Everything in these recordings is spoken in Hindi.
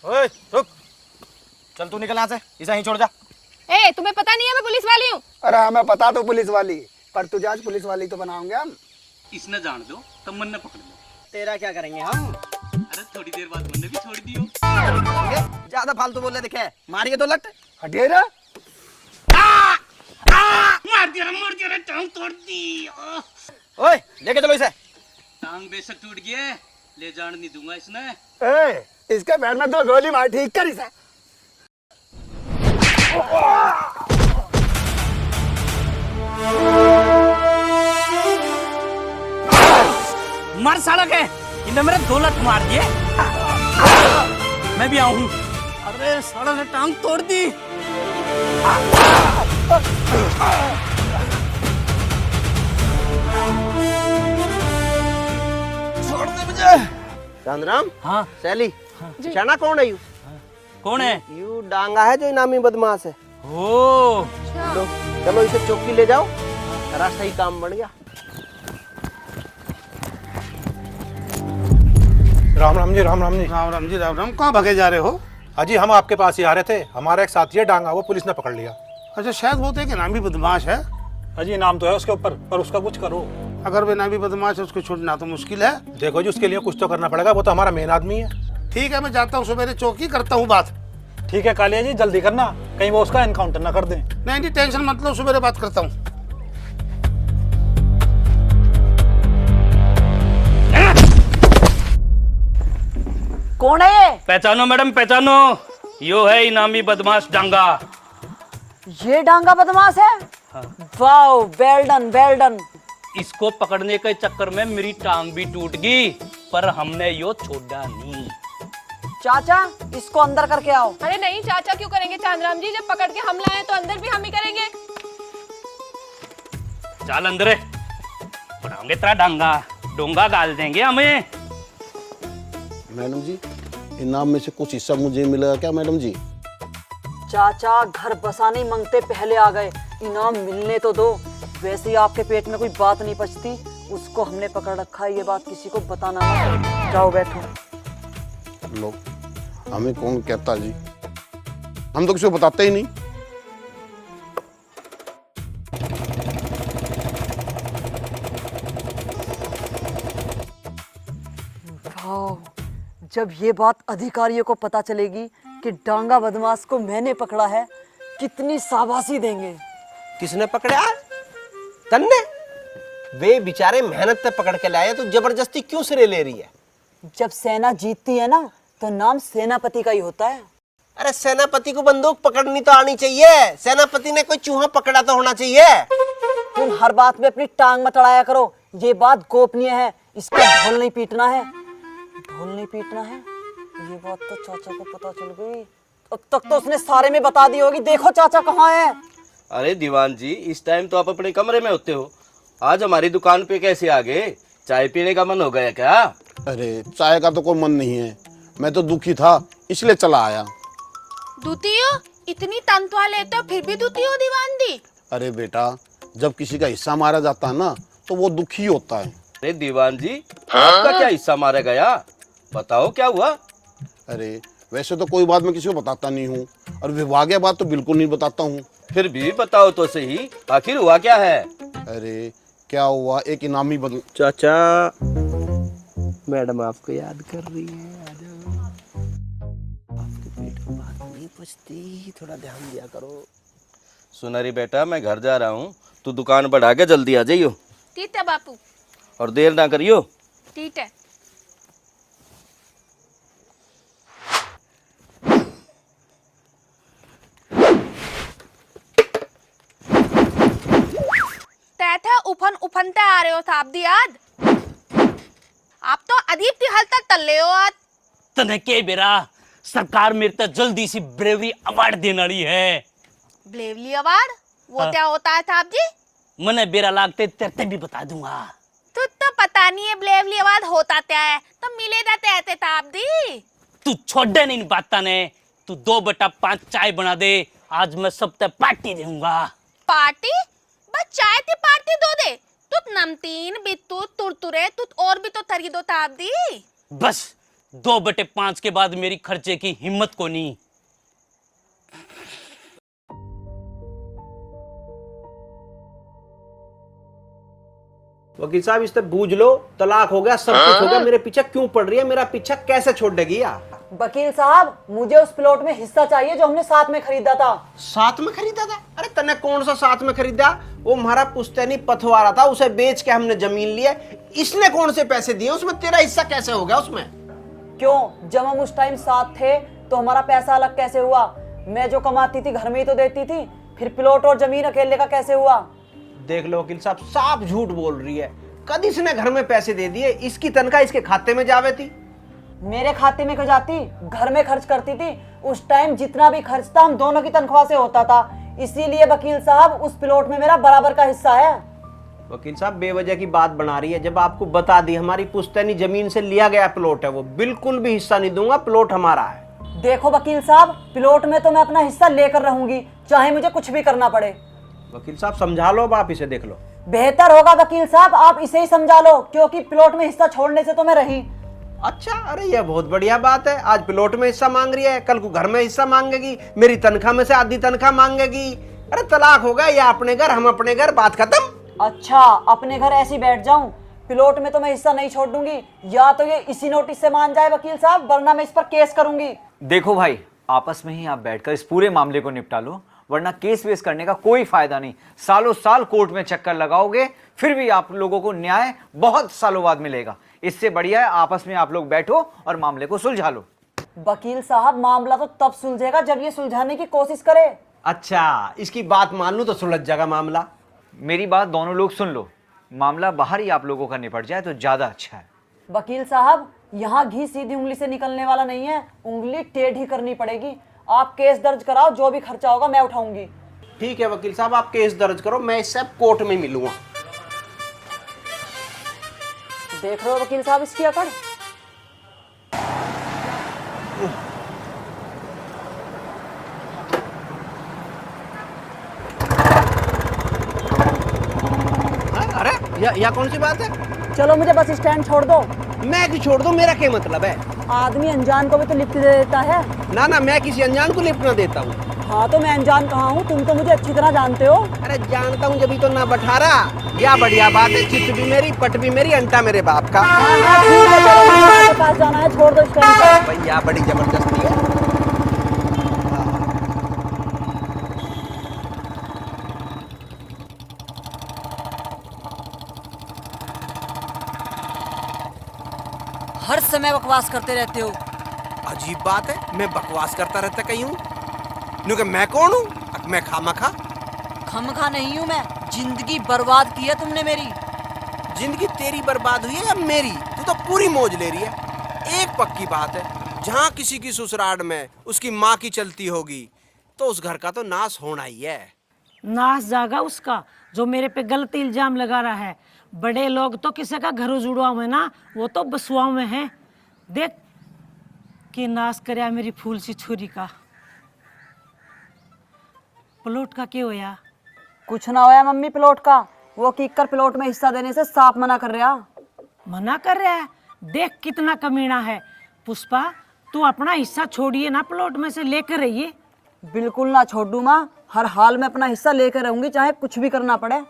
ओए रुक, चल तू निकल यहाँ से, इसे यहीं छोड़ जा। ए, तुम्हें पता नहीं है मैं पुलिस वाली हूँ? अरे हमें पता तो पुलिस वाली, पर तुझे आज पुलिस वाली तो बनाओगे हम। इसने जान दो तब मन न पकड़ लो। तेरा क्या करेंगे हम? अरे थोड़ी देर बाद मन भी छोड़ दियो। ज्यादा फालतू बोले दिखे, मारिए तो लट। हटिए रे। मार दिया रे, टांग तोड़ दी। ओए लेके चलो इसे। टांग बेशक टूट गया, ले जान नहीं दूंगा इसने। ए, इसके पैर में 2 गोली मार, ठीक कर इसे। मार साला के, इन्हें मेरे 2 लत मार दिए। मैं भी आऊं। अरे साला ने टांग तोड़ दी। छोड़ दे मुझे। चांदराम। हाँ सैली। चना कौन है यू? कौन है? यू डांगा है जो इनामी बदमाश है। ओ लो, चलो इसे चौकी ले जाओ, तेरा सही काम बन गया। राम राम जी, राम राम जी। राम राम जी, राम राम। कहाँ भागे जा रहे हो? अजी हम आपके पास ही आ रहे थे, हमारा एक साथी है डांगा, वो पुलिस ने पकड़ लिया। अच्छा, शायद वो तो एक इनामी बदमाश है। अजी नाम तो है उसके ऊपर, पर उसका कुछ करो। अगर वो इनामी बदमाश है, उसको छोड़ना तो मुश्किल है। देखो जी, उसके लिए कुछ तो करना पड़ेगा, वो तो हमारा मेन आदमी है। ठीक है, मैं जाता हूँ, सवेरे चौकी करता हूँ बात। ठीक है कालिया जी, जल्दी करना, कहीं वो उसका एनकाउंटर ना कर दें। नहीं नहीं, टेंशन मत लो, सवेरे बात करता हूँ। कौन है ये? पहचानो मैडम, पहचानो। यो है इनामी बदमाश डांगा। ये डांगा बदमाश है? Wow, well done, well done. इसको पकड़ने के चक्कर में मेरी टांग भी टूट गई, पर हमने यो छोड़ा नहीं। चाचा, इसको अंदर करके आओ। अरे नहीं चाचा, क्यों करेंगे चांदराम जी? जब पकड़ के हम लाए तो अंदर भी हम ही करेंगे। चल अंदर, पढ़ाओगे तेरा डांगा, डोंगा गाल देंगे हमें। मैडम जी, इनाम में से कुछ हिस्सा मुझे मिलेगा क्या मैडम जी? चाचा, घर बसाने मांगते पहले आ गए, इनाम मिलने तो दो। वैसे ही आपके पेट में कोई बात नहीं पचती, उसको हमने पकड़ रखा है, ये बात किसी को बताना मत। जाओ बैठो। लो, हमें कौन कहता जी, हम तो किसी को बताते ही नहीं। जब ये बात अधिकारियों को पता चलेगी कि डांगा बदमाश को मैंने पकड़ा है, कितनी शाबाशी देंगे। किसने पकड़ा? तन्ने? वे बेचारे मेहनत से पकड़ के लाए, तो जबरदस्ती क्यों सिरे ले रही है? जब सेना जीतती है ना, तो नाम सेनापति का ही होता है। अरे सेनापति को बंदूक पकड़नी तो आनी चाहिए, सेनापति ने कोई चूहा पकड़ा तो होना चाहिए। तुम हर बात में अपनी टांग मत अड़ाया करो, ये बात गोपनीय है, इसका ढोल नहीं पीटना है। ढोल नहीं पीटना है, ये बात तो चाचा को पता चल गई, अब तक तो उसने सारे में बता दी होगी। देखो चाचा कहाँ है। अरे दीवान जी, इस टाइम तो आप अपने कमरे में होते हो, आज हमारी दुकान पे कैसे आ गए? चाय पीने का मन हो गया क्या? अरे चाय का तो कोई मन नहीं है, मैं तो दुखी था इसलिए चला आया। दूती हो? इतनी तनख्वाह लेते हो फिर भी दूती हो दीवान दी? अरे बेटा, जब किसी का हिस्सा मारा जाता है ना, तो वो दुखी होता है। अरे दीवान जी, आपका क्या हिस्सा मारा गया? बताओ क्या हुआ? अरे वैसे तो कोई बात मैं किसी को बताता नहीं हूँ, और विभागीय बात तो बिल्कुल नहीं बताता हूँ। फिर भी बताओ तो सही, आखिर हुआ क्या है? अरे क्या हुआ, एक इनामी बदल। चाचा, मैडम आपको याद कर रही है, आ जाओ। आपके पेट में बात नहीं पचती, थोड़ा ध्यान दिया करो। सुनरी बेटा, मैं घर जा रहा हूँ, तू दुकान बढ़ा के जल्दी आ जाइयो। ठीक है बापू। और देर ना करियो। ठीक है। तैथे उफन उफनते आ रहे हो साहब दी याद? आप तो अदीब की हद तक तल्ले हो आज। तने के बेरा सरकार मेरे तक जल्दी सी ब्रेवरी अवार्ड देने वाली है। Bravely award? वो क्या होता है साहब जी? मने बेरा लागते तेरे भी बता दूंगा। तो पता नहीं है ब्रेवली अवार्ड होता क्या है, तो मिले जाते ऐसे साहब दी। तू छोड़े नहीं बात ने, तू 2/5 चाय बना दे, आज मैं सब तक पार्टी दूंगा। पार्टी? बस चाय की पार्टी दो दे। तुत नमकीन बिट्टू तुरतुरे तुत और भी तो तरी दो ताप दी। बस 2/5 के बाद मेरी खर्चे की हिम्मत को नहीं। वकील साहब इससे बूझ लो, तलाक हो गया, सब कुछ हो गया, मेरे पीछे क्यों पड़ रही है? मेरा पीछा कैसे छोड़ देगी यार? वकील साहब मुझे उस प्लॉट में हिस्सा चाहिए जो हमने साथ में खरीदा था। साथ में खरीदा था? अरे तने कौन सा साथ में खरीदा? वो हमारा पुश्तैनी पथवारा था, उसे बेच के हमने जमीन ली है। इसने कौन से पैसे दिए उसमें? तेरा हिस्सा कैसे हो गया उसमें? क्यों, जब हम उस टाइम साथ थे तो हमारा पैसा अलग कैसे हुआ? मैं जो कमाती थी घर में ही तो देती थी, फिर प्लॉट और जमीन अकेले का कैसे हुआ? देख लो वकील साहब, साफ झूठ बोल रही है। कद इसने घर में पैसे दे दिए, इसकी तनख्वाह इसके खाते में जावे थी। मेरे खाते में क्यों जाती? घर में खर्च करती थी। उस टाइम जितना भी खर्च था हम दोनों की तनख्वाह से होता था, इसीलिए वकील साहब उस प्लॉट में मेरा बराबर का हिस्सा है। वकील साहब बेवजह की बात बना रही है। जब आपको बता दी हमारी पुश्तैनी जमीन से लिया गया प्लॉट है, वो बिल्कुल भी हिस्सा नहीं दूंगा, प्लॉट हमारा है। देखो वकील साहब, प्लॉट में तो मैं अपना हिस्सा लेकर रहूंगी, चाहे मुझे कुछ भी करना पड़े। वकील साहब समझा लो, अब आप इसे देख लो। बेहतर होगा वकील साहब आप इसे ही समझा लो, क्योंकि प्लॉट में हिस्सा छोड़ने से तो मैं रही। अच्छा, अरे ये बहुत बढ़िया बात है। आज प्लॉट में हिस्सा मांग रही है, कल को घर में हिस्सा मांगेगी, मेरी तनख्वाह में से आधी तनख्वाह मांगेगी। अरे तलाक हो गया, या अपने घर हम अपने घर, बात खत्म। अच्छा, अपने घर ऐसी बैठ जाऊं? प्लॉट में तो मैं हिस्सा नहीं छोड़ दूंगी, या तो ये इसी नोटिस से मान जाए वकील साहब, वरना मैं इस पर केस करूंगी। देखो भाई, आपस में ही आप बैठकर इस पूरे मामले को निपटा लो, वरना केस वेस करने का कोई फायदा नहीं। सालों साल कोर्ट में चक्कर लगाओगे, फिर भी आप लोगों को न्याय बहुत सालों बाद मिलेगा। इससे बढ़िया है आपस में आप लोग बैठो और मामले को सुलझा लो। वकील साहब मामला तो तब सुलझेगा जब ये सुलझाने की कोशिश करे। अच्छा, इसकी बात मान लूं तो सुलझ जाएगा मामला। मेरी बात दोनों लोग सुन लो, मामला बाहर ही आप लोगों का निपट जाए तो ज्यादा अच्छा है। वकील साहब यहाँ घी सीधी उंगली से निकलने वाला नहीं है, उंगली टेढ़ी करनी पड़ेगी। आप केस दर्ज कराओ, जो भी खर्चा होगा मैं उठाऊंगी। ठीक है वकील साहब, आप केस दर्ज करो, मैं इससे कोर्ट में मिलूंगा। देख रहे हो वकील साहब इसकी अकड़? अरे या कौन सी बात है? चलो मुझे बस स्टैंड छोड़ दो। मैं क्यों छोड़ दूं? मेरा क्या मतलब है? आदमी अनजान को भी तो लिफ्ट दे देता है। ना ना, मैं किसी अनजान को लिफ्ट ना देता हूँ। हाँ तो मैं अनजान कहाँ हूँ? तुम तो मुझे अच्छी तरह जानते हो। अरे जानता हूँ जब तो ना बठारा। या बढ़िया बात है, चित भी मेरी, पट भी मेरी, अंटा मेरे बाप का। ठीक है, चलो मुझे के पास जाना है, छोड़ दो स्टैंड पर। भैया बड़ी जबरदस्ती है। हर समय बकवास करते रहते हो। अजीब बात है, मैं बकवास करता रहता कहीं हूँ? क्योंकि मैं कौन हूँ? मैं खामखा खमखा नहीं हूँ मैं, जिंदगी बर्बाद की है तुमने मेरी। जिंदगी तेरी बर्बाद हुई है या मेरी? तू तो पूरी मौज ले रही है। एक पक्की बात है, जहाँ किसी की ससुराल में उसकी माँ की चलती होगी तो उस घर का तो नाश होना ही है। नाश जागा उसका जो मेरे पे गलत इल्जाम लगा रहा है। बड़े लोग तो किसी का घर उजुड़वा में ना, वो तो बसुआ में है। देख कि नाश करया मेरी फूल सी छुरी का। प्लॉट का क्या होया? कुछ ना होया मम्मी प्लॉट का, वो किकर प्लॉट में हिस्सा देने से साफ मना कर रहा। मना कर रहा है? देख कितना कमीना है। पुष्पा तू अपना हिस्सा छोड़िए ना, प्लॉट में से लेकर रहिए। बिल्कुल ना छोड़ू माँ, हर हाल में अपना हिस्सा लेकर रहूंगी, चाहे कुछ भी करना पड़े।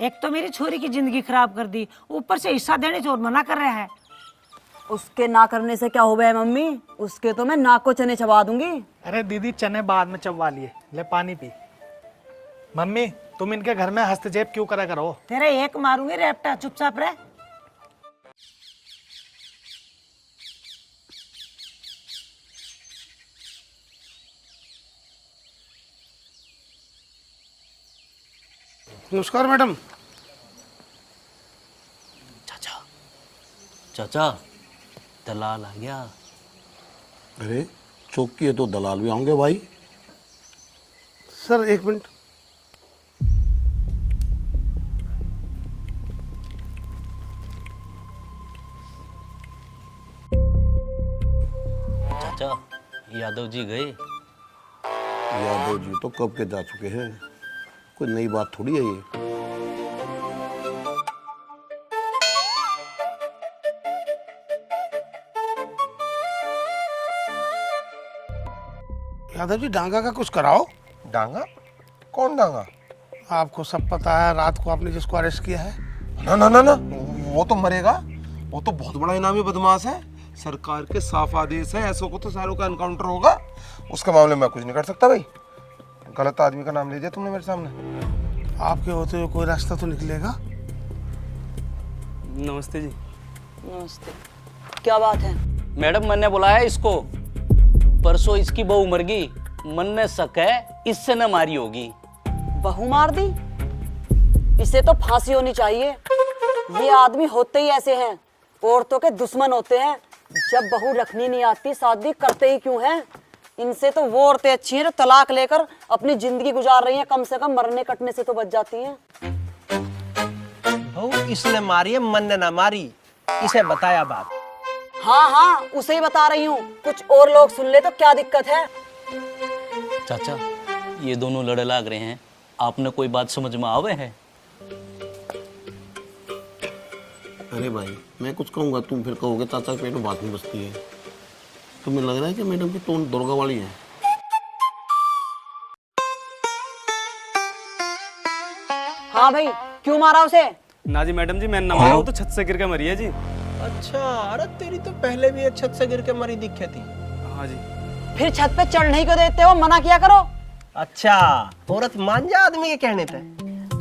एक तो मेरी छोरी की जिंदगी खराब कर दी, ऊपर से हिस्सा देने से और मना कर रहा है। उसके ना करने से क्या हो गया मम्मी? उसके तो मैं नाक को चने चबा दूंगी। अरे दीदी, चने बाद में चबवा लिए, ले पानी पी। मम्मी तुम इनके घर में हस्तक्षेप क्यों करा करो? तेरे एक मारूंगी रेपटा, चुपचाप रह। नमस्कार मैडम। चाचा चाचा, दलाल आ गया। अरे चौकी है तो दलाल भी आएंगे भाई। सर एक मिनट। चाचा, यादव जी गए? यादव जी तो कब के जा चुके हैं, कोई नई बात थोड़ी है ये। यादव जी डांगा का कुछ कराओ। डांगा? कौन डांगा? आपको सब पता है, रात को आपने जिसको अरेस्ट किया है। ना ना ना ना, वो तो मरेगा। वो तो बहुत बड़ा इनामी बदमाश है। सरकार के साफ आदेश है, ऐसों को तो सारों का एनकाउंटर होगा। उसके मामले में मैं कुछ नहीं कर सकता भाई। गलत आदमी का नाम ले दिया तुमने मेरे सामने। आपके होते हुए कोई रास्ता तो निकलेगा। नमस्ते जी। नमस्ते। क्या बात है? मैडम मन ने बुलाया इसको। परसों इसकी बहू मर गई, मन ने शक है इससे न मारी होगी। बहू मार दी? इसे तो फांसी होनी चाहिए। ये आदमी होते ही ऐसे हैं, औरतों के दुश्मन होते हैं। जब बहू रखनी नहीं आती शादी करते ही क्यों हैं? इनसे तो वो औरतें अच्छी हैं जो तलाक लेकर अपनी जिंदगी गुजार रही हैं, कम से कम मरने कटने से तो बच जाती हैं। बहू इसने मारी है, मन ने ना मारी। इसे बताया बात। हाँ हाँ, उसे ही बता रही हूँ। कुछ और लोग सुन ले तो क्या दिक्कत है? चाचा, ये दोनों लड़े लाग रहे हैं, आपने कोई बात समझ में आवे है? अरे भाई, मैं कुछ कहूँगा तुम फिर कहोगे चाचा के पेट में बात नहीं बसती है। तुम्हें लग रहा है कि मैडम की टोन दुर्गा वाली है? हाँ भाई, क्यों मारा उसे? ना जी मैडम जी, मैंने ना मारा, वो तो छत से गिर के मरी है जी। अच्छा, अरे तेरी तो पहले भी छत से गिर के मरी दिखे थी। हाँ जी। फिर छत पे चढ़ने ही क्यों देते हो? मना किया करो। अच्छा, औरत मान जा आदमी के कहने पे।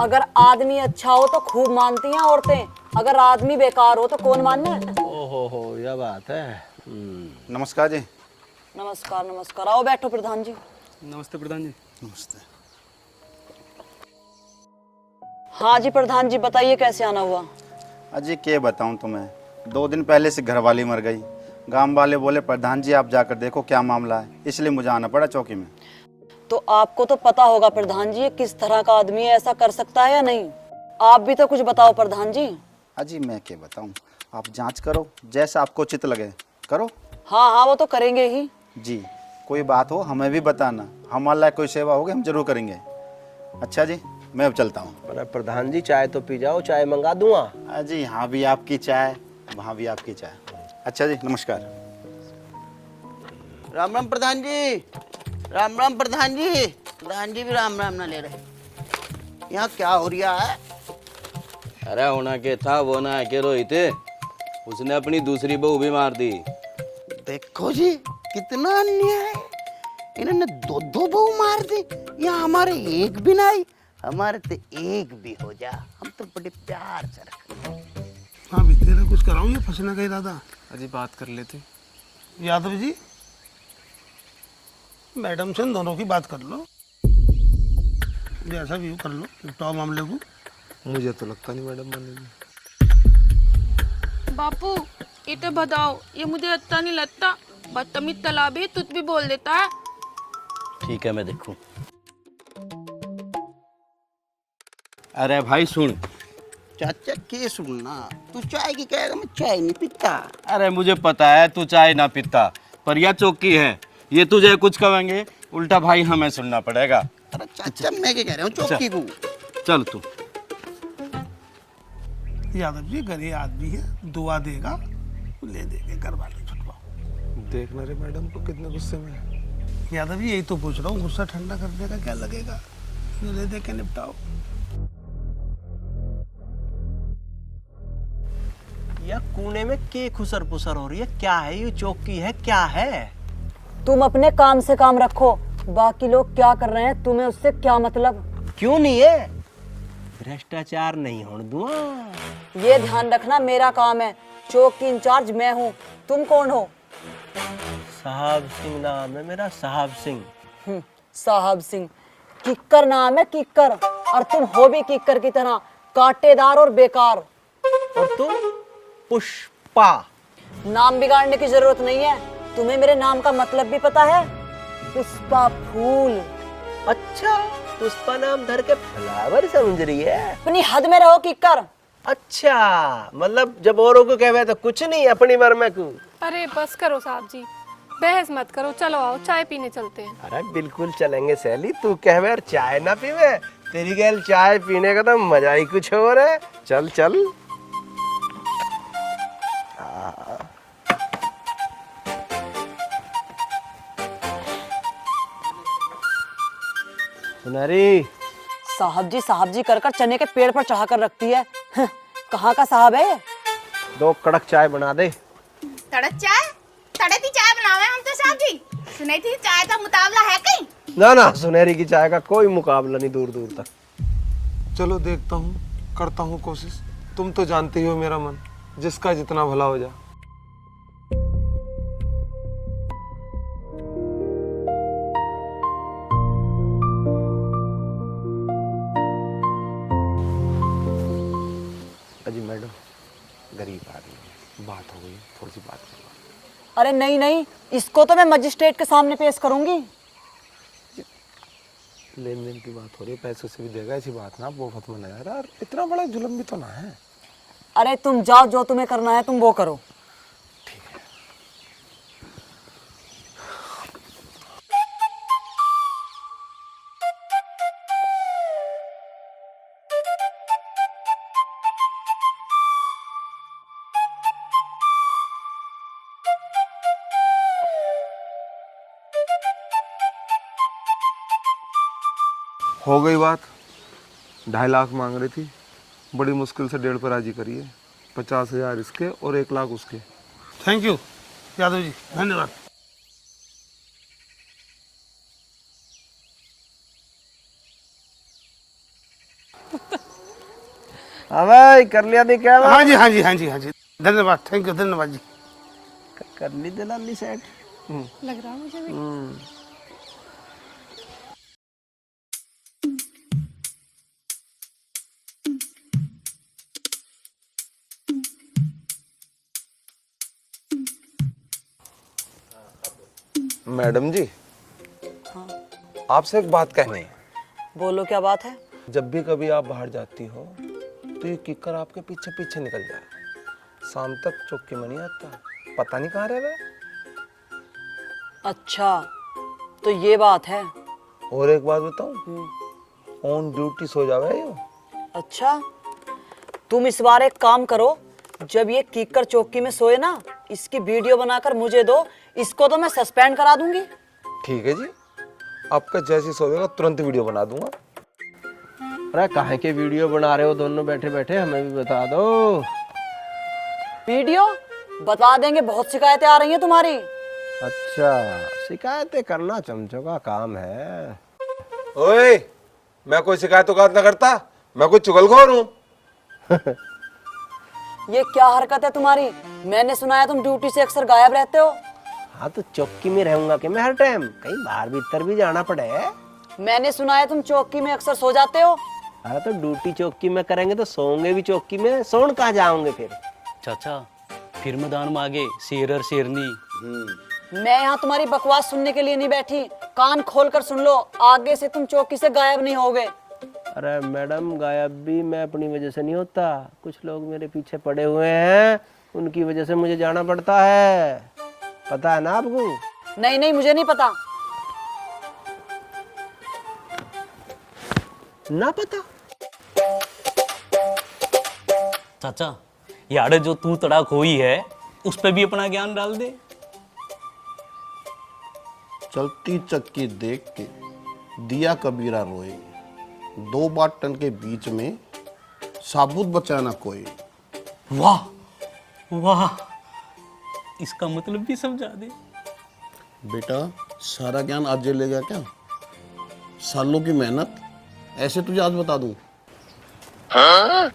अगर आदमी अच्छा हो तो खूब मानती हैं औरतें, अगर आदमी बेकार हो तो कौन मानना है? ओहो, यह बात है। नमस्कार जी। नमस्कार नमस्कार। आओ बैठो प्रधान जी। नमस्ते प्रधान जी। नमस्ते। हाँ जी प्रधान जी, बताइए कैसे आना हुआ? अजी क्या बताऊं तुम्हें, 2 दिन पहले से घरवाली मर गई। गांव वाले बोले प्रधान जी आप जाकर देखो क्या मामला है, इसलिए मुझे आना पड़ा चौकी में। तो आपको तो पता होगा प्रधान जी किस तरह का आदमी है, ऐसा कर सकता है या नहीं? आप भी तो कुछ बताओ प्रधान जी। अजी मैं क्या बताऊं, आप जांच करो, जैसा आपको उचित लगे करो। हाँ हाँ, वो तो करेंगे ही जी। कोई बात हो हमें भी बताना, हमारा कोई सेवा होगी हम जरूर करेंगे। अच्छा जी, मैं अब चलता हूँ। प्रधान जी चाय तो पी जाओ, चाय मंगा दूंगा। अजी यहाँ भी आपकी चाय, वहाँ भी आपकी चाय। अच्छा जी, नमस्कार। राम राम प्रधान जी। राम राम प्रधान जी। प्रधान जी भी राम राम ना ले रहे। यहाँ क्या हो रहा है? अरे होना के था वो ना के रोहित, उसने अपनी दूसरी बहू भी मार दी। देखो जी कितना अन्याय है, इन्होंने 2 बहू मार दी। यहाँ हमारे एक भी नहीं, हमारे तो एक भी हो जा, हम तो बड़े प्यार से रखते। हाँ भी तेरा कुछ कराऊं या फंसने का इरादा? अजी बात कर लेते। यादव जी, मैडम से इन दोनों की बात कर लो, जैसा भी हो कर लो, निपटाओ मामले को। मुझे तो लगता नहीं मैडम मानेगी। बापू ये तो बताओ, ये मुझे अच्छा नहीं लगता। बदतमीज तलाबी तुझ भी बोल देता है। ठीक है मैं देखूं। अरे भाई सुन। चाचा के सुनना, तू चाय की कहेगा, मैं चाय नहीं पीता। अरे मुझे पता है तू चाय ना पीता, पर यह चौकी है, ये तुझे कुछ कहेंगे उल्टा भाई हमें सुनना पड़ेगा। अरे चाचा मैं क्या कह रहा हूँ, चौकी को। चल तू। यादव जी गरीब आदमी है, दुआ देगा, ले देंगे, करवा ले छुटवाओ। देखना रे मैडम को कितने गुस्से में है। यादव जी यही तो पूछ रहा हूँ, गुस्सा ठंडा करने का क्या लगेगा? ले दे के निपटाओ। या कोने में के खुसर पुसर हो रही है? क्या है ये? चौकी है क्या है? तुम अपने काम से काम रखो, बाकी लोग क्या कर रहे हैं तुम्हें उससे क्या मतलब? क्यों नहीं है? भ्रष्टाचार नहीं होने दूंगा। ये ध्यान रखना, मेरा काम है, चौकी इंचार्ज मैं हूँ। तुम कौन हो? साहब सिंह नाम है मेरा, साहब सिंह। साहब सिंह? किक्कर नाम है, किक्कर। और तुम हो भी किक्कर की तरह, कांटेदार और बेकार। और तुम? पुष्पा। नाम बिगाड़ने की जरूरत नहीं है, तुम्हें मेरे नाम का मतलब भी पता है? पुष्पा फूल। अच्छा, पुष्पा नाम धर के फ्लावर समझ रही है? अपनी हद में रहो किक्कर। अच्छा, मतलब जब औरों को कहवे तो कुछ नहीं, अपनी मर में क्यों? अरे बस करो साहब जी, बहस मत करो, चलो आओ चाय पीने चलते हैं। अरे बिल्कुल चलेंगे सहेली, तू कहवे और चाय ना पीवे, तेरी गैल चाय पीने का तो मजा ही कुछ और है। चल चल। सुनहरी। साहब जी कर चने के पेड़ पर चढ़ा कर रखती है। कहाँ का साहब है? 2 कड़क चाय बना दे। तड़क चाय? तड़ती चाय बनावे हम तो साहब जी। सुनी थी चाय का मुकाबला है कहीं? ना ना, सुनहरी की चाय का कोई मुकाबला नहीं दूर दूर तक। चलो देखता हूँ, करता हूँ कोशिश। तुम तो जानते ही हो मेरा मन, जिसका जितना भला हो जा। अजी मैडम, गरीब आदमी है, बात हो गई, थोड़ी सी बात करवा। अरे नहीं, इसको तो मैं मजिस्ट्रेट के सामने पेश करूंगी। लेन देन की बात हो रही है, पैसों से भी देगा, ऐसी बात ना, वो मत मना यार, इतना बड़ा जुल्म भी तो ना है। अरे तुम जाओ, जो तुम्हें करना है तुम वो करो। हो गई बात। 2.5 लाख मांग रही थी, बड़ी मुश्किल से 1.5 पर राजी करिए। 50,000 इसके और 1 लाख उसके। थैंक यू यादव जी, धन्यवाद। हाँ भाई, कर लिया दी क्या? हाँ जी हाँ जी हाँ जी हाँ जी, धन्यवाद, थैंक यू, धन्यवाद जी। कर ली दलाली सेट। लग रहा मुझे भी। मैडम जी, आपसे एक बात कहनी है। बोलो, क्या बात है? जब भी कभी आप बाहर जाती हो तो ये किक्कर आपके पीछे पीछे निकल जाए। शाम तक चौकी में नहीं आता, पता नहीं कहाँ रह गए। अच्छा, तो ये बात है। और एक बात बताऊं, ऑन ड्यूटी सो जावे यो। अच्छा, तुम इस बार एक काम करो, जब ये कीकर चौकी में सोए ना, इसकी वीडियो बनाकर मुझे दो, इसको तो मैं सस्पेंड करा दूंगी। ठीक है जी, आपका जैसे सोएगा तुरंत वीडियो बना दूंगा। अरे काहे के वीडियो बना रहे हो दोनों बैठे बैठे, हमें भी बता दो। वीडियो बता देंगे, बहुत शिकायतें आ रही हैं तुम्हारी। अच्छा, शिकायतें करना चमचों का काम है। ओए, मैं कोई शिकायत ना करता, मैं कोई चुगलखोर हूँ। ये क्या हरकत है तुम्हारी? मैंने सुना है तुम ड्यूटी से अक्सर गायब रहते हो। हाँ तो चौकी में रहूंगा कि मैं हर टाइम, कहीं बाहर भीतर भी जाना पड़े। मैंने सुना है तुम चौकी में अक्सर सो जाते हो। अरे तो ड्यूटी चौकी में करेंगे तो सोएंगे भी चौकी में, सोन कहाँ जाओगे फिर? चाचा, फिर मैदान में आगे शेर और शेरनी। मैं यहाँ तुम्हारी बकवास सुनने के लिए नहीं बैठी, कान खोल कर सुन लो, आगे से तुम चौकी से गायब नहीं होगे। अरे मैडम, गायब भी मैं अपनी वजह से नहीं होता, कुछ लोग मेरे पीछे पड़े हुए हैं, उनकी वजह से मुझे जाना पड़ता है, पता है ना आपको? नहीं, मुझे नहीं पता। ना पता? चाचा, यार जो तू तड़ाक हुई है, उस पे भी अपना ज्ञान डाल दे। चलती चक्की देख के दिया कबीरा रोए, 2 बाटन के बीच में साबुत बचा ना कोई। वाह वाह, इसका मतलब भी समझा दे। बेटा, सारा ज्ञान आज ले गया क्या? सालों की मेहनत ऐसे तुझे आज बता दूं? हाँ?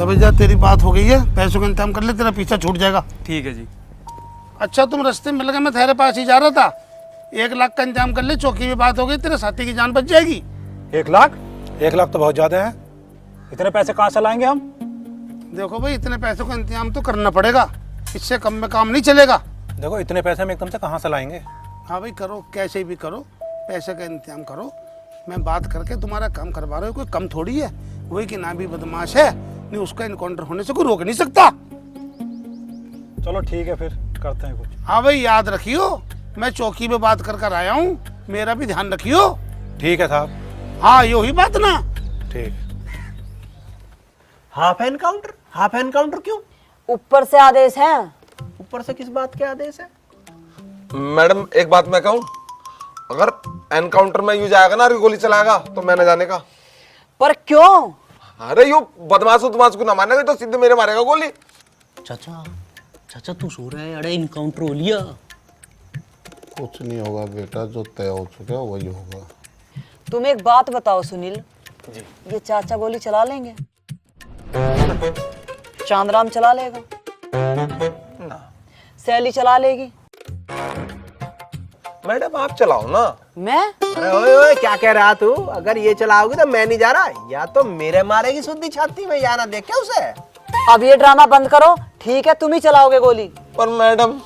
भैया, तेरी बात हो गई है, पैसों का इंतजाम कर ले, तेरा पीछा छूट जाएगा। ठीक है जी। अच्छा, तुम रास्ते में मिल गए, मैं तेरे पास ही जा रहा था। 1 लाख का इंतजाम कर ले, चौकी में बात हो गई, तेरे साथी की जान बच जाएगी। 1 लाख? 1 लाख तो बहुत ज्यादा है, इतने पैसे कहाँ से लाएंगे हम? देखो भाई, इतने पैसों का इंतजाम तो करना पड़ेगा, इससे कम में काम नहीं चलेगा। देखो, इतने पैसे हम एकदम से कहाँ से लाएंगे? हाँ भाई, करो, कैसे भी करो, पैसे का इंतजाम करो। मैं बात करके तुम्हारा काम करवा रहा हूँ, कोई कम थोड़ी है। वही कि ना भी बदमाश है, नहीं उसका इनकाउंटर होने से कोई रोक नहीं सकता। चलो ठीक है, फिर करते हैं कुछ। हाँ भाई, याद रखियो, मैं चौकी में बात कर आया हूँ, मेरा भी ध्यान रखियो। ठीक है साहब। हाँ, यो ही बात ना। ठीक। Half encounter? हाफ एनकाउंटर क्यों? ऊपर से आदेश है। ऊपर से किस बात के आदेश है? मैडम एक बात मैं कहूँ, अगर एनकाउंटर में यूं जाएगा ना गोली चलाएगा तो मैंने जाने का। पर क्यों? अरे यू बदमाश को ना मानेगा तो सीधे मेरे मारेगा गोली। चाचा चाचा तू सो रहा है, अरे इनकाउंटर हो लिया। कुछ नहीं होगा बेटा, जो तय हो चुका है वही होगा। तुम एक बात बताओ सुनील जी, ये चाचा गोली चला लेंगे? चांदराम चला लेगा ना। सैली चला लेगी? मैडम आप चलाओ ना। मैं? अरे ओए ओए क्या कह रहा तू? अगर ये चलाओगी तो मैं नहीं जा रहा, या तो मेरे मारेगी सुद्दी छाती में, या ना देख क्या उसे। अब ये ड्रामा बंद करो, ठीक है तुम ही चलाओगे गोली। पर मैडम।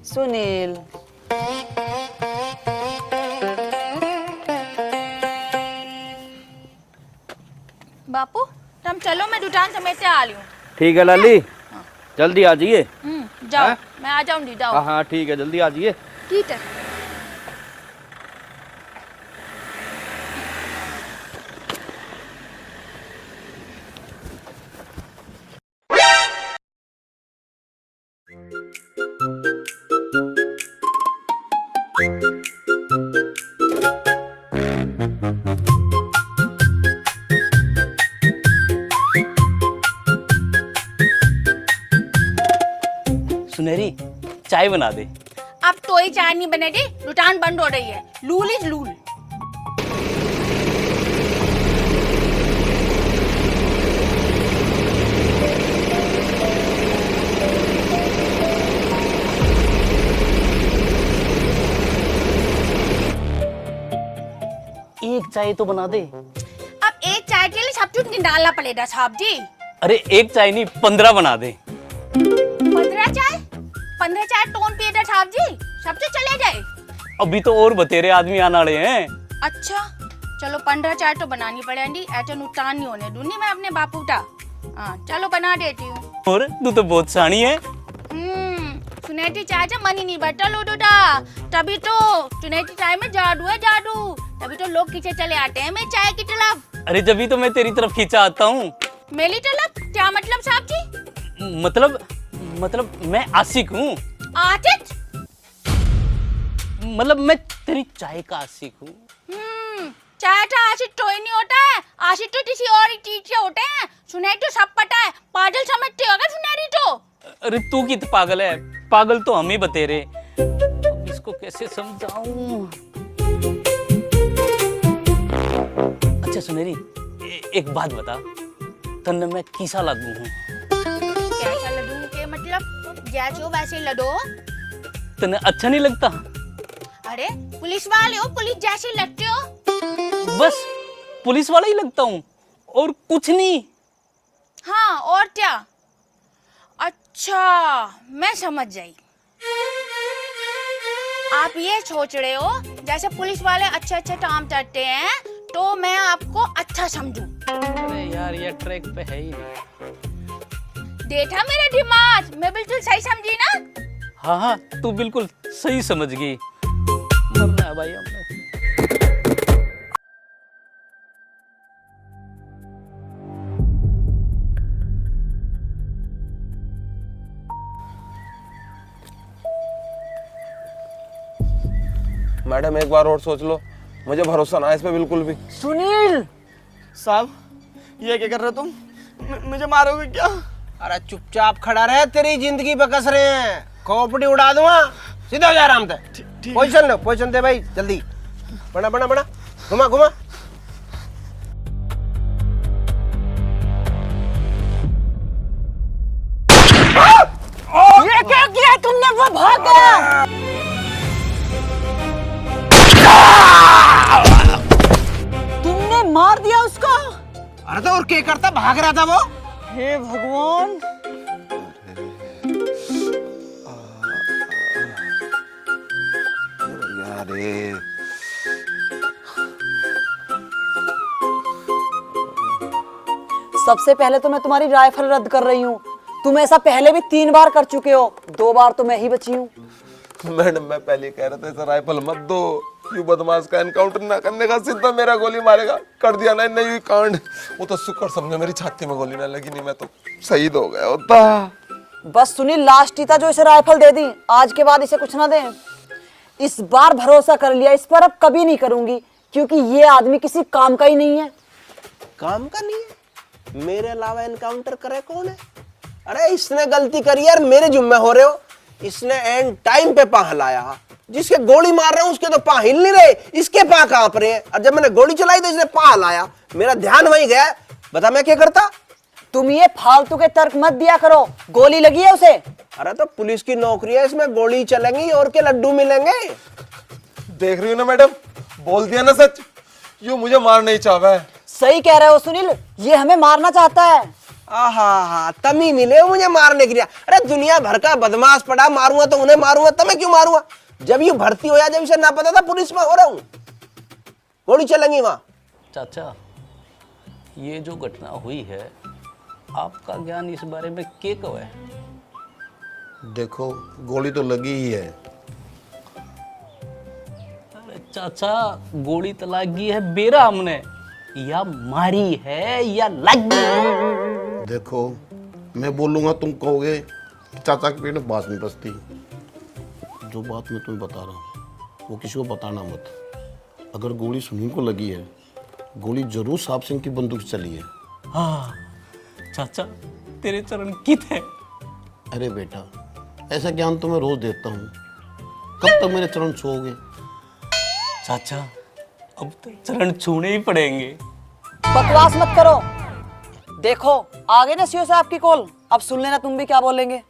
सुनील बापू तुम चलो, मैं दुकान समेट आ रही हूँ। ठीक है लाली, जल्दी आ जाइए। जाओ मैं आ जाऊंगी, जाओ। हाँ हाँ ठीक है, जल्दी आ जाइए। ठीक है। सुनहरी चाय बना दे। अब तो ही चाय नहीं बनेगी, दुकान बंद हो रही है। Lol is lol. एक चाय तो बना दे। अब एक चाय के लिए सब कुछ निकालना पड़ेगा साहब जी। अरे एक चाय नहीं 15 बना दे। 15 चाय? 15 चाय टोन पिएगा साहब जी, सब तो चले जाए। अभी तो और बतेरे आदमी आने वाले हैं। अच्छा चलो 15 चाय तो बनानी पड़ेगी, ऐसा नुकसान नहीं होने दूंगी मैं अपने बापू का। हाँ चलो बना देती हूँ। और तू तो बहुत सानी है। सुनेटी चाय से मन ही नहीं बैठा लोडोडा, तभी तो सुनेटी चाय में जादू है जादू, तभी तो लोग खींचे चले आते हैं मैं चाय की तरफ। अरे जब भी तो मैं तेरी तरफ खींचा आता हूँ। मेरी तरफ क्या मतलब साहब जी? मतलब मैं आशिक हूँ। आशिक? मतलब मैं तेरी चाय का आशिक हूँ। चाय का आशिक तो ही नहीं होता है, आशिक तो किसी और ही चीज से होते हैं। सुनेटी तो सब पता है, पागल समझते होगा सुनेटी तो। अरे तू कितना पागल है, पागल तो हम ही बतेरे। अब इसको कैसे समझाऊं? अच्छा सुनेरी एक बात बता, तन्ने मैं किसा लदू हूँ? कैसा लदू के मतलब? जैसे हो वैसे ही लदो। तन्ने अच्छा नहीं लगता? अरे पुलिस वाले हो, पुलिस जैसे लगते हो। बस पुलिस वाला ही लगता हूँ और कुछ नहीं। हाँ और क्या? अच्छा मैं समझ गई। आप ये सोच रहे हो जैसे पुलिस वाले अच्छे अच्छे काम करते हैं तो मैं आपको अच्छा समझूं। अरे यार ये ट्रैक पे है ही नहीं। देखा मेरा दिमाग, मैं बिल्कुल सही समझी ना? हाँ हाँ तू बिल्कुल सही समझ गई। मरना है भाई हमने। मैडम एक बार और सोच लो, मुझे भरोसा ना है इस पे बिल्कुल भी। सुनील साहब ये क्या कर रहे हो तुम? मुझे मारोगे क्या? अरे चुपचाप खड़ा रहे, तेरी जिंदगी पे कस रहे हैं। खोपड़ी उड़ा दूंगा, सीधा हो जा आराम से। पोजीशन लो, पोजीशन दे भाई जल्दी। बना बना बना, घुमा घुमा। ये क्या किया तुमने? वो भाग गया। तुमने मार दिया उसको? अरे तो और क्या करता, भाग रहा था वो। हे भगवान। अरे सबसे पहले तो मैं तुम्हारी राइफल रद्द कर रही हूँ। तुम ऐसा पहले भी 3 बार कर चुके हो, 2 बार तो मैं ही बची हूँ। मैडम मैं पहले कह रहा था ऐसा राइफल मत दो, यू बदमाश का एनकाउंटर ना करने का, सीधा मेरा गोली मारेगा। कर दिया ना नहीं कांड। वो तो शुक्र समझो मेरी छाती में गोली ना लगी, नहीं मैं तो शहीद हो गया होता। बस सुनील लास्ट ही था जो इसे राइफल दे दी, आज के बाद इसे कुछ ना दें। इस बार भरोसा कर लिया, इस पर अब कभी नहीं करूंगी, क्योंकि ये आदमी किसी काम का ही नहीं है। काम का नहीं है? मेरे अलावा एनकाउंटर करे कौन है? अरे इसने गलती करी यार, मेरे जुम्मे हो रहे हो। इसने एंड टाइम पे पाह लाया। जिसके गोली मार रहे हैं उसके तो पाह हिल नहीं रहे, इसके पाह कांप रहे हैं। और जब मैंने गोली चलाई तो इसने पाह लाया, मेरा ध्यान वहीं गया। बता मैं क्या करता? तुम ये फालतू के तर्क मत दिया करो, गोली लगी है उसे। अरे तो पुलिस की नौकरी है, इसमें गोली चलेंगी और के लड्डू मिलेंगे। देख रही हो ना मैडम, बोल दिया ना सच, यो मुझे मार नहीं चाहा है। सही कह रहे हो सुनील, ये हमें मारना चाहता है। आहा, तमी मिले हो मुझे मारने के लिए। अरे दुनिया भर का बदमाश पड़ा, मारूंगा तो उन्हें मारूंगा, तुम्हें क्यों मारूंगा? जब ये भर्ती हो या जब इसे ना पता था पुलिस में हो रहा हूं, गोली चलेंगी वहां। चाचा, ये जो घटना हुई है, आपका ज्ञान इस बारे में क्या कहो है? देखो गोली तो लगी ही है। अरे चाचा, गोली तो लगी है बेरा हमने, या मारी है या लगी। देखो मैं बोलूंगा तुम कहोगे चाचा के पेट में बात नहीं बसती। जो बात मैं तुम्हें बता रहा हूँ वो किसी को बताना मत। अगर गोली सुनील को लगी है, गोली जरूर साहब सिंह की बंदूक से चली है। हाँ चाचा, तेरे चरण कित है। अरे बेटा, ऐसा ज्ञान तो मैं रोज देता हूँ, कब तक मेरे चरण छूओगे? चाचा, अब तो चरण छूने ही पड़ेंगे। बकवास मत करो। देखो आ गए ना सीओ साहब की कॉल, अब सुन लेना तुम भी क्या बोलेंगे।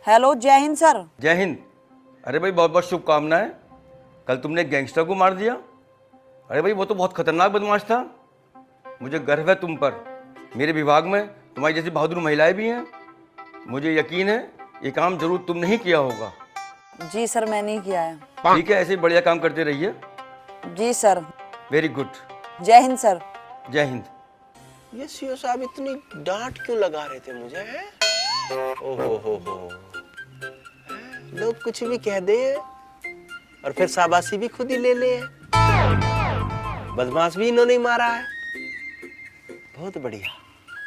हेलो, जय हिंद सर। जय हिंद। अरे भाई बहुत बहुत शुभकामनाएं। कल तुमने गैंगस्टर को मार दिया। अरे भाई वो तो बहुत खतरनाक बदमाश था। मुझे गर्व है तुम पर। मेरे विभाग में तुम्हारी जैसी बहादुर महिलाएं भी हैं। मुझे यकीन है ये काम जरूर तुमने ही किया होगा। जी सर, मैंने ही किया है। ठीक है, ऐसे ही बढ़िया काम करते रहिए। जी सर। Very good. जय हिंद सर। जय हिंद। ये सीओ साहब इतनी डांट क्यों लगा रहे थे मुझे? ओहो, लोग कुछ भी कह दे और फिर शाबाशी भी खुद ही ले ले। बदमाश भी इन्होंने मारा है। बहुत बढ़िया।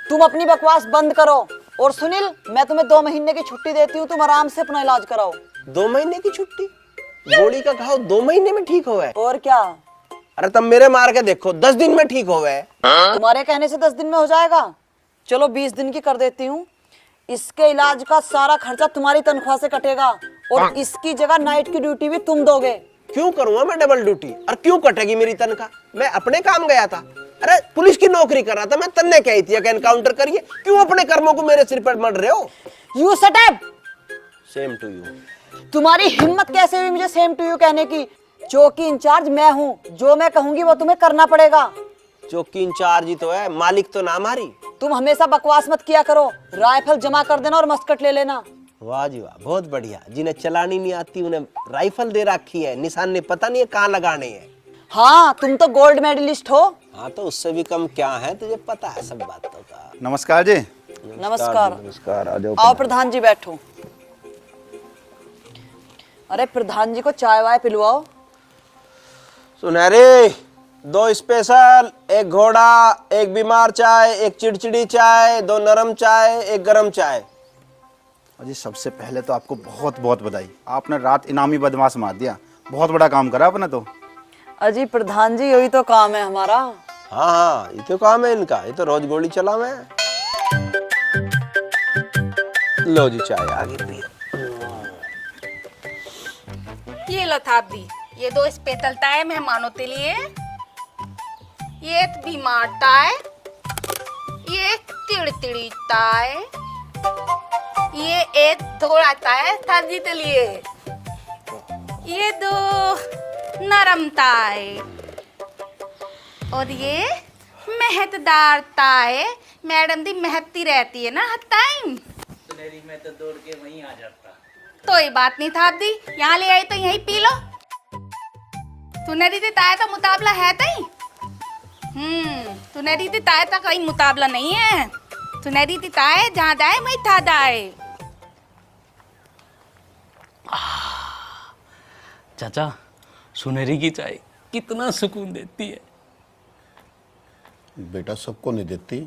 तुम अपनी बकवास बंद करो। और सुनील, मैं तुम्हें 2 महीने की छुट्टी देती हूँ, तुम आराम से अपना इलाज कराओ। 2 महीने की छुट्टी? गोली का घाव 2 महीने में ठीक हो गए? और क्या? अरे तब मेरे मार के देखो, 10 दिन में ठीक हो गए। तुम्हारे कहने से 10 दिन में हो जाएगा? चलो 20 दिन की कर देती हूँ। इसके इलाज का सारा खर्चा तुम्हारी तनख्वाह से कटेगा, और इसकी जगह नाइट की ड्यूटी भी तुम दोगे। क्यों करूंगा मैं डबल ड्यूटी, और क्यों कटेगी मेरी तनख्वाह? मैं अपने काम गया था। अरे पुलिस की नौकरी कर रहा था मैं, तन्ने कही थी कि एनकाउंटर करिए। क्यों अपने कर्मों को मेरे सिर पर मर रहे हो? You shut up. Same to you. तुम्हारी हिम्मत कैसे हुई मुझे सेम टू यू कहने की? चौकी इंचार्ज मैं हूँ, जो मैं कहूंगी वो तुम्हें करना पड़ेगा। चौकी इंचार्ज ही तो है, मालिक तो ना मारी। तुम हमेशा बकवास मत किया करो। राइफल जमा कर देना और मस्कट ले लेना। वाह जी वाह, बहुत बढ़िया। जिन्हें चलानी नहीं आती उन्हें राइफल दे रखी है, निशान ने पता नहीं है कहाँ लगाने हैं। हाँ, तुम तो गोल्ड मेडलिस्ट हो। हाँ तो उससे भी कम क्या है, तुझे पता है सब बातों का। नमस्कार जी। नमस्कार। नमस्कार। आ जाओ। आओ प्रधान जी, बैठो। अरे प्रधान जी को चाय वाय पिलवाओ। सुनहरे, 2 स्पेशल, 1 घोड़ा, 1 बीमार चाय, 1 चिड़चिड़ी चाय, 2 नरम चाय, 1 गरम चाय। अजी सबसे पहले तो आपको बहुत बहुत बधाई, आपने रात इनामी बदमाश मार दिया। बहुत बड़ा काम करा आपने तो। अजी प्रधान जी, यही तो काम है हमारा। हाँ, ये तो काम है इनका, ये तो रोज गोली चला मैं। लो जी चाय आगे पियो। ये लो थाप दी, ये 2 स्पेशल चाय मेहमानों के लिए, ये बीमार चाय, ये चिड़चिड़ी चाय, ये 1 थोड़ा चाय सब्जी के लिए, ये 2 नरम चाय, और ये मेहतदार चाय। मैडम दी मेहती रहती है ना हर टाइम। मैं तो दौड़ के वहीं आ जाता। कोई बात नहीं था दी, यहाँ ले आई तो यहीं पी लो। तूने दी ताया तो मुकाबला है तई। तूने दी ताया तो कहीं मुकाबला नहीं है। तूने दी ताया जहाँ जाए मैं था जाए। चाचा, सुनहरी की चाय कितना सुकून देती है। बेटा सबको नहीं देती,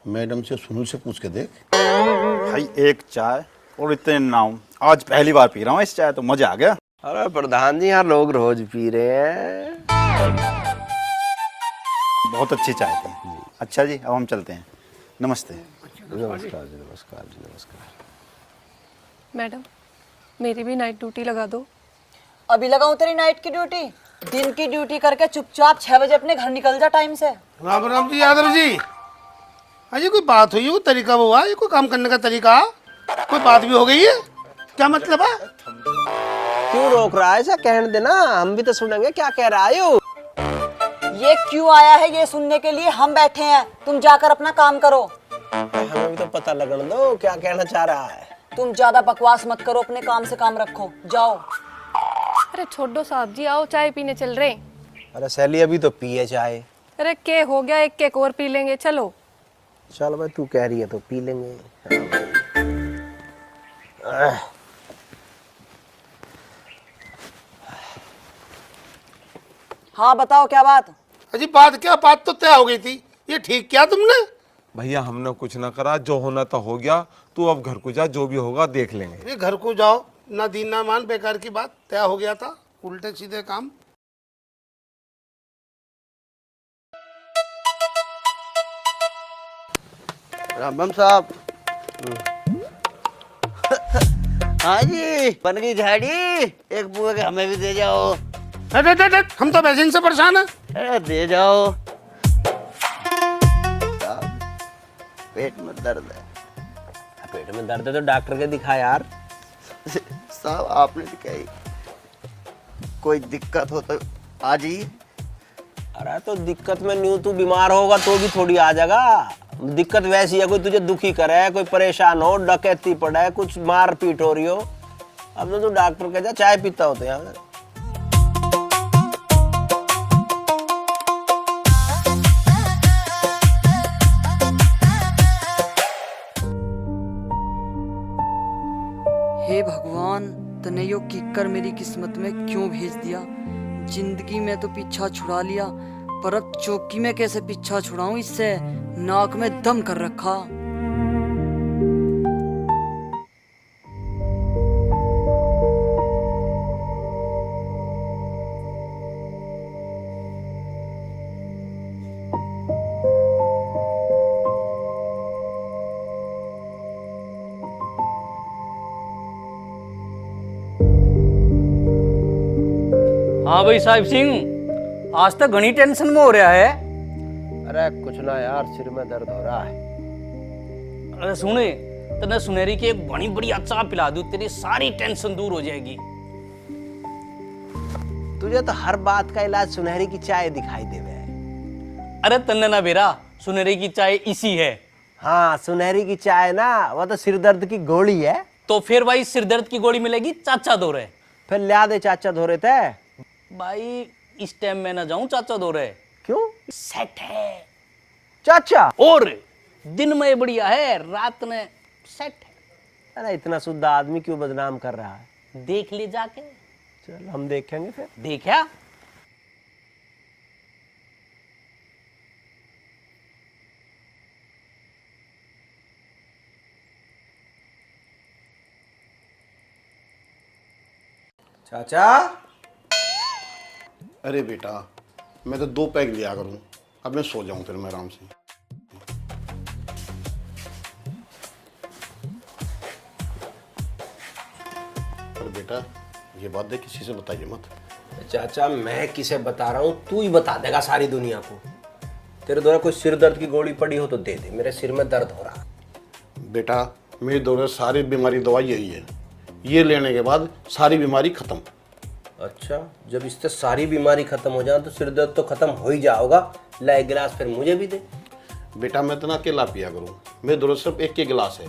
मैडम से सुनील से पूछ के देख। भाई एक चाय और इतने नाम, आज पहली बार पी रहा हूँ इस चाय, तो मजा आ गया। अरे प्रधान जी, यहाँ लोग रोज पी रहे हैं। बहुत अच्छी चाय थी। अच्छा जी, अब हम चलते हैं। नमस्ते। नमस्कार जी, नमस्कार जी, नमस्कार। मैडम, मेरी भी नाइट ड्यूटी लगा दो। अभी लगाऊं तेरी नाइट की ड्यूटी? दिन की ड्यूटी करके चुपचाप 6 बजे अपने घर निकल जा टाइम से। राम राम जी यादव जी। अजय कोई बात हुई, कोई तरीका हुआ, ये कोई काम करने का तरीका, कोई बात भी हो गई है, क्या मतलब है? क्यों रोक रहा है? ऐसा कहने देना, हम भी तो सुनेंगे क्या कह रहा है। ये क्यों आया है ये सुनने के लिए? हम बैठे हैं, तुम जाकर अपना काम करो। हमें भी तो पता लगने दो क्या कहना चाह रहा है। तुम ज्यादा बकवास मत करो, अपने काम से काम रखो, जाओ। अरे छोड़ो साहब जी, आओ चाय पीने चल रहे। अरे सैली अभी तो पिए चाय। अरे के हो गया, एक केक और पी लेंगे, चलो। चल भाई, तू कह रही है तो पी लेंगे। हाँ बताओ क्या बात? अजी बात क्या, बात तो तय हो गई थी, ये ठीक किया तुमने? भैया हमने कुछ ना करा, जो होना तो हो गया। तू अब घर को जा, जो भी होगा देख लेंगे। ये घर को जाओ, ना दीन ना मान, बेकार की बात, तय हो गया था, उल्टे सीधे काम। रामबम साहब। हाँ जी, बन गई झाड़ी, एक बुआ के हमें भी दे जाओ। हम तो वैसे से परेशान है। अरे दे जाओ। पेट में दर्द है। पेट में दर्द है तो डॉक्टर के दिखा यार। साहब आपने दिखाई, कोई दिक्कत हो तो आ जाइए। अरे तो दिक्कत में न्यू तू बीमार होगा तो भी थोड़ी आ जाएगा। दिक्कत वैसी है, कोई तुझे दुखी करे, कोई परेशान हो, डकैती पड़े, कुछ मार पीट हो रही हो, अब तो तू डॉक्टर के जा, चाय पीता हो तो यहाँ। हे भगवान, तने यो किक्कर मेरी किस्मत में क्यों भेज दिया? जिंदगी में तो पीछा छुड़ा लिया, पर अब चौकी में कैसे पीछा छुड़ाऊं इससे? नाक में दम कर रखा। हाँ भाई साहिब सिंह, आज तक घनी टेंशन में हो रहा है। अरे कुछ ना यार, सिर में दर्द हो रहा है। अरे सुने, तने सुनहरी की एक बड़ी बड़ी चाय पिला दूं, तेरी सारी टेंशन दूर हो जाएगी। तुझे तो हर बात का इलाज सुनहरी की चाय दिखाई देवे। अरे तन्ने ना बेरा, सुनहरी की चाय इसी है। हाँ, सुनहरी की चाय ना, वो तो सिर दर्द की गोली है। तो फिर भाई सिर दर्द की गोली मिलेगी चाचा दो रहे। फिर लिया दे चाचा धो रहे थे। भाई इस टाइम में ना जाऊं चाचा दो रहे। क्यों? सेट है चाचा। और दिन में बढ़िया है, रात में सेट है। अरे इतना शुद्ध आदमी क्यों बदनाम कर रहा है? देख ले जाके। चल हम देखेंगे फिर। देखा? चाचा। अरे बेटा, मैं तो 2 पैक लिया करूं, अब मैं सो जाऊं फिर मैं आराम से। अरे बेटा, ये बात देख किसी से बताइए मत। चाचा मैं किसे बता रहा हूँ, तू ही बता देगा सारी दुनिया को। तेरे द्वारा कोई सिर दर्द की गोली पड़ी हो तो दे दे, मेरे सिर में दर्द हो रहा। बेटा मेरी दौरे सारी बीमारी दवाई यही है, ये लेने के बाद सारी बीमारी खत्म। अच्छा, जब इससे सारी बीमारी खत्म हो जाए तो सिर दर्द तो खत्म हो ही जाओगा। ला एक गिलास फिर मुझे भी दे। बेटा मैं इतना अकेला पिया करूँ, मेरे दौरे सिर्फ एक गिलास है।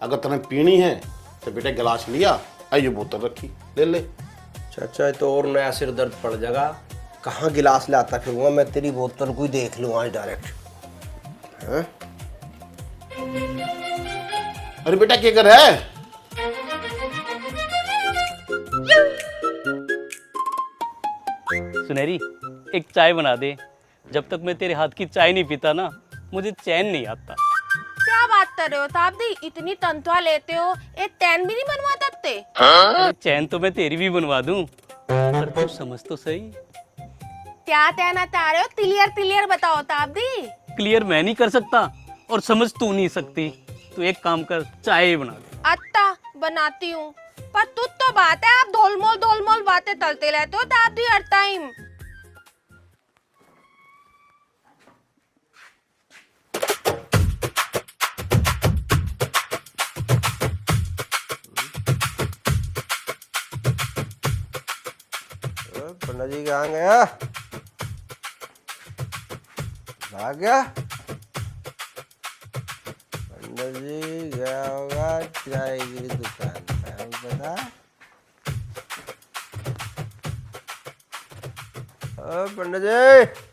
अगर तुम्हें पीनी है तो बेटा गिलास लिया, आइए बोतल रखी, ले ले। चाचा तो और नया सिर दर्द पड़ जाएगा, कहाँ गिलास लाता फिरूंगा मैं, तेरी बोतल को ही देख लूँ आज डायरेक्ट। हाँ? अरे बेटा क्या कर रहा है? सुनहरी एक चाय बना दे। जब तक मैं तेरे हाथ की चाय नहीं पीता ना, मुझे चैन नहीं आता। कर रहे हो ताबदी? इतनी तनख्वाह लेते हो, एक टैन भी नहीं बनवा सकते? अरे चैन तो मैं तेरी भी बनवा दूं, पर तू समझ तो सही। क्या कहना चाह रहे हो? क्लियर बताओ ताबदी। क्लियर मैं नहीं कर सकता और समझ तू नहीं सकती। तू एक काम कर, चाय बना दे। अच्छा बनाती हूँ, पर तू तो बात है, आप धोलमोल बातें करते रहते हो ताबदी हर टाइम। पंडा जी कहाँ गया? भाग गया? पंडा जी गया होगा चाय की दुकान पे, पता? ओ पंडा जी,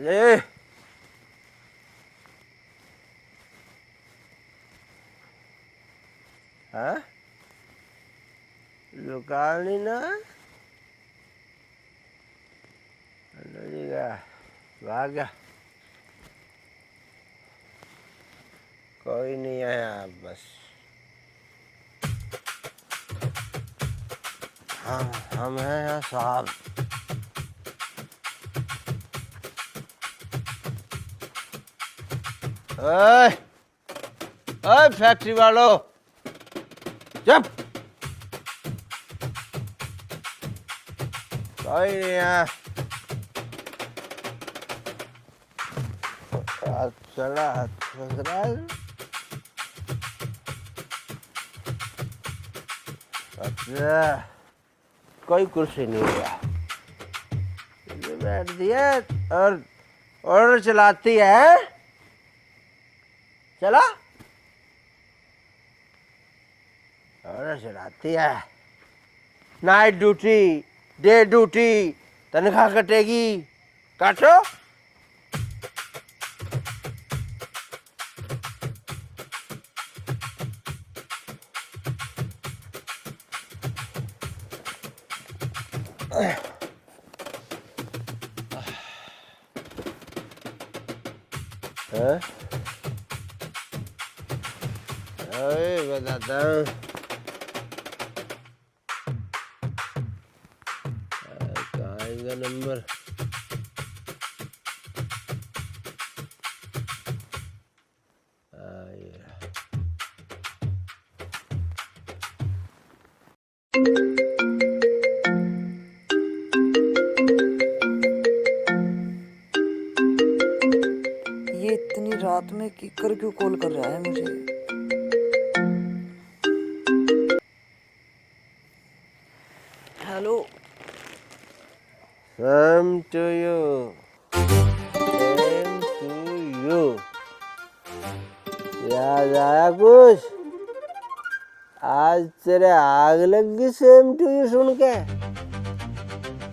जी हाँ दुकान ही ना जी का भाग गया। कोई नहीं आया, बस हम हैं यहाँ साहब। ओए ओए फैक्ट्री वालों, चुप। कोई नहीं यहाँ। चला अच्छा, कोई कुर्सी नहीं है, बैठ दिया और ऑर्डर चलाती है। चला ऑर्डर चलाती है। नाइट ड्यूटी, डे ड्यूटी, तनख्वाह कटेगी, काटो। बताता हूँ, कहाँ आएगा नंबर? ये इतनी रात में किकर क्यों कॉल कर रहा है मुझे? Hello. Same to you. Same to you. याद आया कुछ? आज तेरे आग लग गई सेम टू यू सुन के?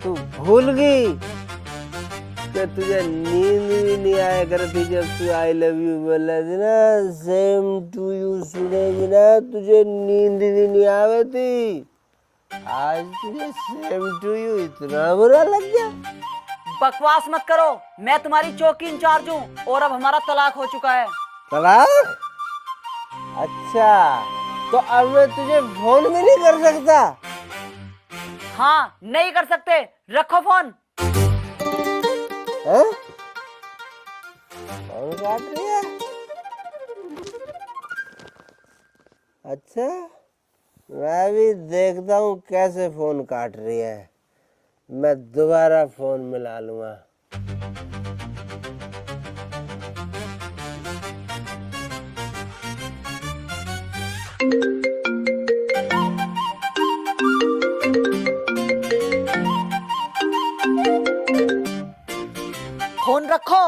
तू भूल गई कि तुझे नींद भी नहीं आया करती जब तू आई लव यू बोला थी ना? सेम टू यू सुनेगी ना तुझे नींद भी नहीं आवे थी। आज तुझे सेम टू यू इतना बुरा लग गया? बकवास मत करो, मैं तुम्हारी चौकी इंचार्ज हूँ और अब हमारा तलाक हो चुका है। तलाक? अच्छा, तो अब मैं तुझे फोन भी नहीं कर सकता? हाँ, नहीं कर सकते, रखो फोन। हैं? फोन काट रही है? अच्छा, मैं भी देखता हूँ कैसे फोन काट रही है। मैं दोबारा फोन मिला लूंगा। फोन रखो।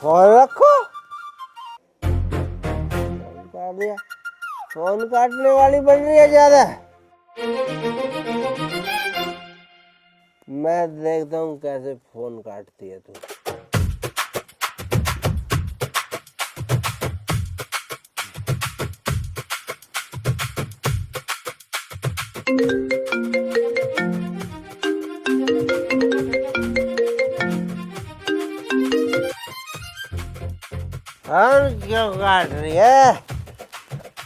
फोन रखो? फोन काट दिया। फोन काटने वाली बन रही है ज्यादा। मैं देखता हूँ कैसे फोन काटती है तू। और क्यों काट रही है?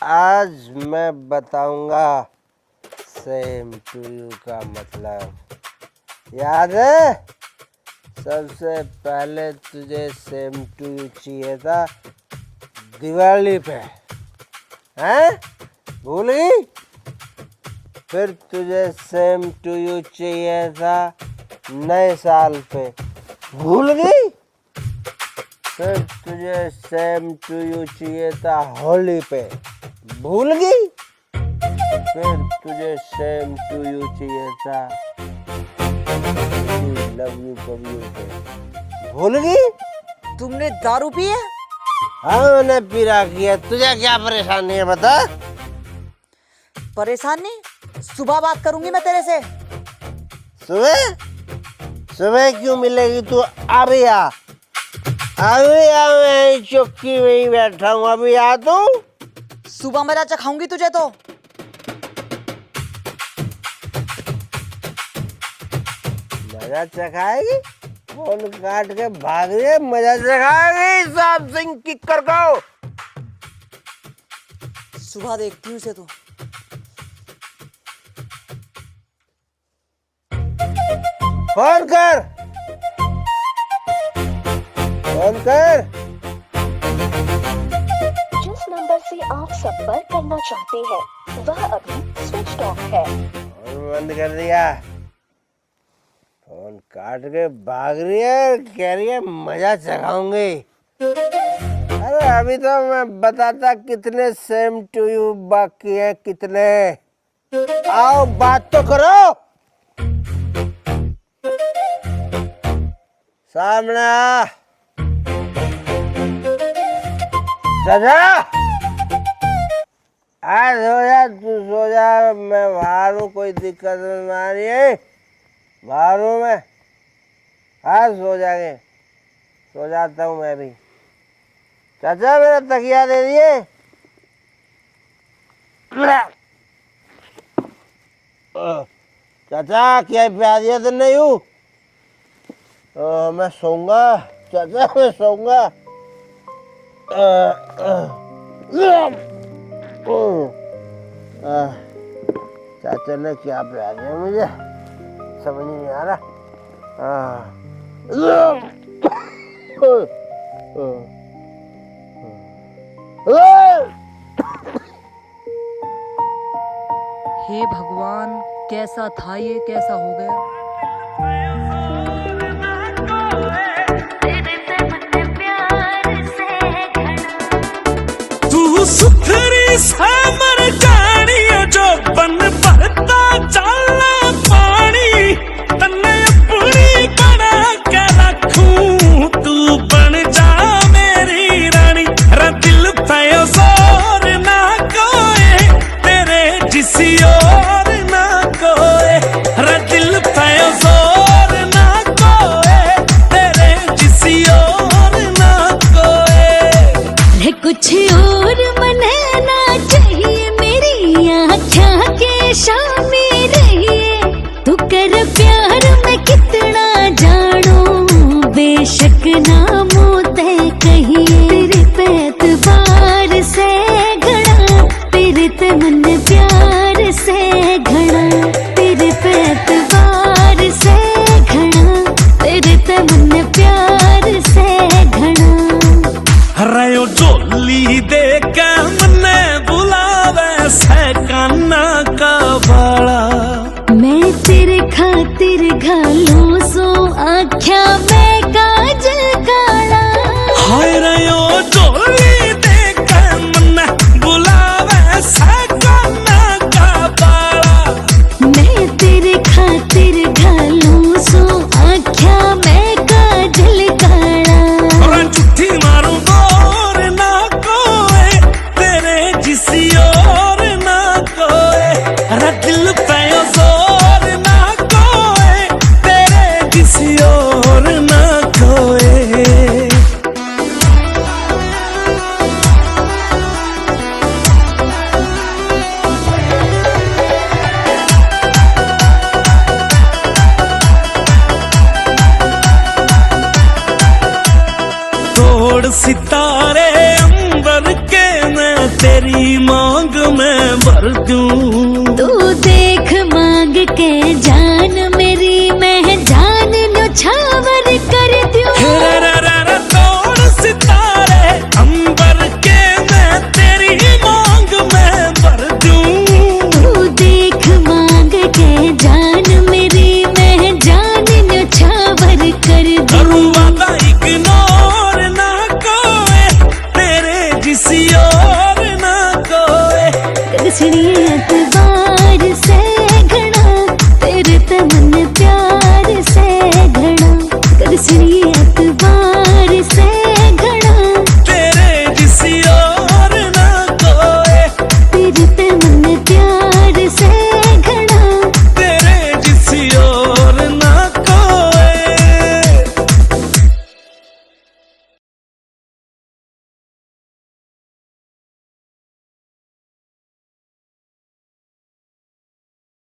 आज मैं बताऊंगा सेम टू यू का मतलब। याद है? सबसे पहले तुझे सेम टू यू चाहिए था दिवाली पे, हैं? भूल गई? फिर तुझे सेम टू यू चाहिए था नए साल पे, भूल गई? फिर तुझे सेम टू यू चाहिए था होली पे, भूल गई? फिर तुझे सेम टू यू चाहिए था लव यू कभी पे, भूल गई? तुमने दारू पी है? हाँ मैंने पी रखी है। तुझे क्या परेशानी है बता? परेशानी? सुबह बात करूंगी मैं तेरे से। सुबह? सुबह क्यों मिलेगी तू? अभी आ, अभी आ, मैं चौकी में ही बैठा हूँ, अभी आ तू। सुबह मेरा चखाऊंगी तुझे तो। मजा चखाएगी? फोन काट के भाग रही है, मजा चखाएगी साहब सिंह किक्कर को। सुबह देखती हूँ इसे तो। फोन कर, फोन कर। जिस नंबर से आप संपर्क करना चाहते हैं वह अभी स्विच ऑफ है। फोन बंद कर दिया। फोन काट के भाग रही है, कह रही है मजा चखाऊंगी। अरे अभी तो मैं बताता कितने सेम टू यू बाकी है, कितने। आओ बात तो करो। सामने आ। सजा आज सो जा, तू सो जा, मैं बाहर हूँ, कोई दिक्कत नहीं आ रही है। बाहर हूँ मैं, हाँ सो जाएंगे, सो जाता हूँ मैं भी। चाचा मेरा तकिया दे दिए। चाचा क्या प्यार दिया तो नहीं हूँ? मैं सोऊंगा चाचा, मैं सोऊंगा। चाचा ने क्या प्यार दिया मुझे समझ नहीं आ रहा। हे भगवान, कैसा था ये, कैसा हो गया। तू सुथरी सामर जानी जो बन भरता चाला पानी, तन्ने अपनी बना के रखूं, तू बन जा मेरी रानी। रा दिल पे जोर ना कोई तेरे जिसी और ना कोई, रा दिल पे जोर ना कोई तेरे जिसी और ना कोई। कुछ और मने ना चाहिए, मेरी आँखों के सामने रहिए। तू कर प्यार मैं कितना जानू, बेशक नामों तय कहिए। तेरे पे एतबार से घड़ा, तेरे ते मन प्यार से घड़ा, तेरे पे एतबार से घड़ा, तेरे ते मन प्यार से घड़ा। रयो जोली दे के मने बुलावे सहकाना का बाला, मैं तेरे खातिर घालूं सो आख्या में काजल काला। हाय रयो जोली दे के मने बुलावे सहकाना का बाला, मैं तेरे खातिर घालूं सो आख्या में काजल काला। और झूठी मारूं गोर ना कोई तेरे जिसी और ना कोई, अरे दिल पे जोर ना कोई तेरे जिसी और ना कोई। सितारे अंबर के मैं तेरी मांग में भर दूं। तू देख मांग के जा